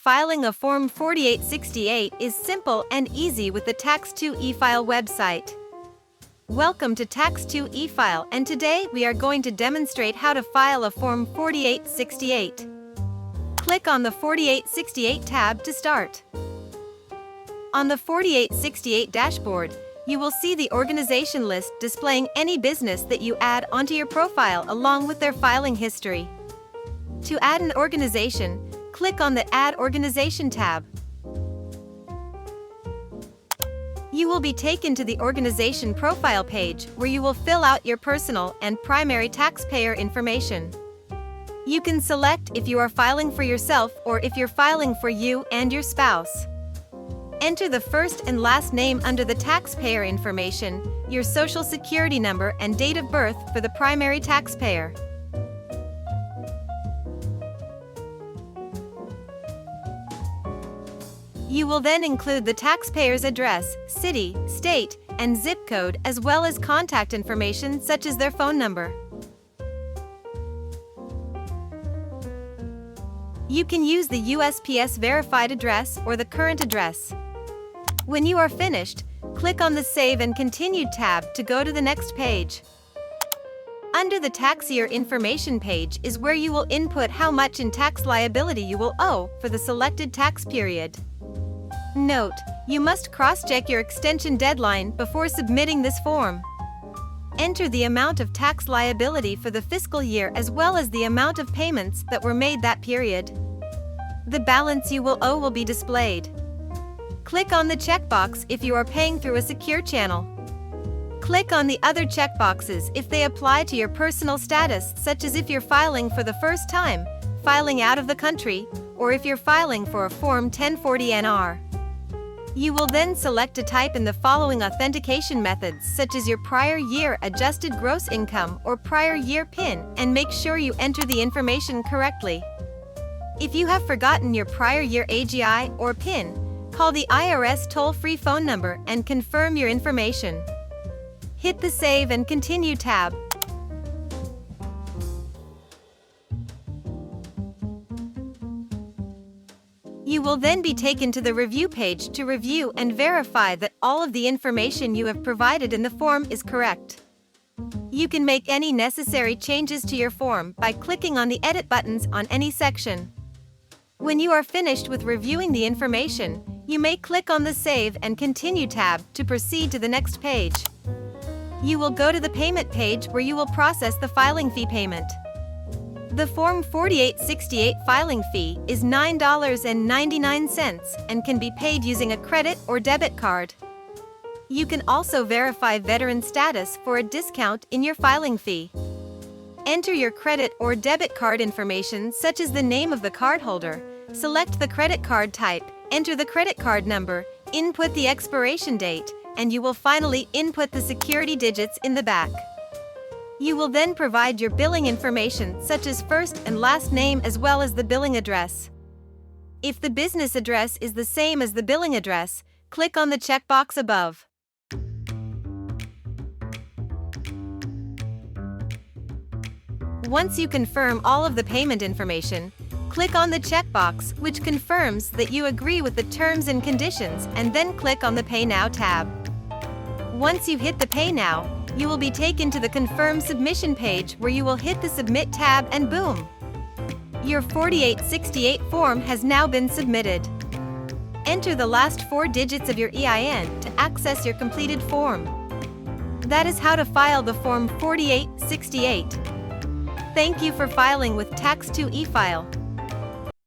Filing a Form 4868 is simple and easy with the Tax2efile website. Welcome to Tax2efile, and today we are going to demonstrate how to file a Form 4868. Click on the 4868 tab to start. On the 4868 dashboard, you will see the organization list displaying any business that you add onto your profile along with their filing history. To add an organization, click on the Add Organization tab. You will be taken to the organization profile page where you will fill out your personal and primary taxpayer information. You can select if you are filing for yourself or if you're filing for you and your spouse. Enter the first and last name under the taxpayer information, your social security number and date of birth for the primary taxpayer. You will then include the taxpayer's address, city, state, and zip code, as well as contact information such as their phone number. You can use the USPS verified address or the current address. When you are finished, click on the Save and Continue tab to go to the next page. Under the Tax Year Information page is where you will input how much in tax liability you will owe for the selected tax period. Note, you must cross-check your extension deadline before submitting this form. Enter the amount of tax liability for the fiscal year as well as the amount of payments that were made that period. The balance you will owe will be displayed. Click on the checkbox if you are paying through a secure channel. Click on the other checkboxes if they apply to your personal status, such as if you're filing for the first time, filing out of the country, or if you're filing for a Form 1040-NR. You will then select to type in the following authentication methods such as your prior year adjusted gross income or prior year PIN, and make sure you enter the information correctly. If you have forgotten your prior year AGI or PIN, call the IRS toll-free phone number and confirm your information. Hit the Save and Continue tab. You will then be taken to the review page to review and verify that all of the information you have provided in the form is correct. You can make any necessary changes to your form by clicking on the edit buttons on any section. When you are finished with reviewing the information, you may click on the Save and Continue tab to proceed to the next page. You will go to the payment page where you will process the filing fee payment. The Form 4868 filing fee is $9.99 and can be paid using a credit or debit card. You can also verify veteran status for a discount in your filing fee. Enter your credit or debit card information such as the name of the cardholder, select the credit card type, enter the credit card number, input the expiration date, and you will finally input the security digits in the back. You will then provide your billing information such as first and last name as well as the billing address. If the business address is the same as the billing address, click on the checkbox above. Once you confirm all of the payment information, click on the checkbox which confirms that you agree with the terms and conditions, and then click on the Pay Now tab. Once you hit the Pay Now, you will be taken to the Confirm Submission page where you will hit the Submit tab, and boom! Your 4868 form has now been submitted. Enter the last 4 digits of your EIN to access your completed form. That is how to file the Form 4868. Thank you for filing with Tax2efile.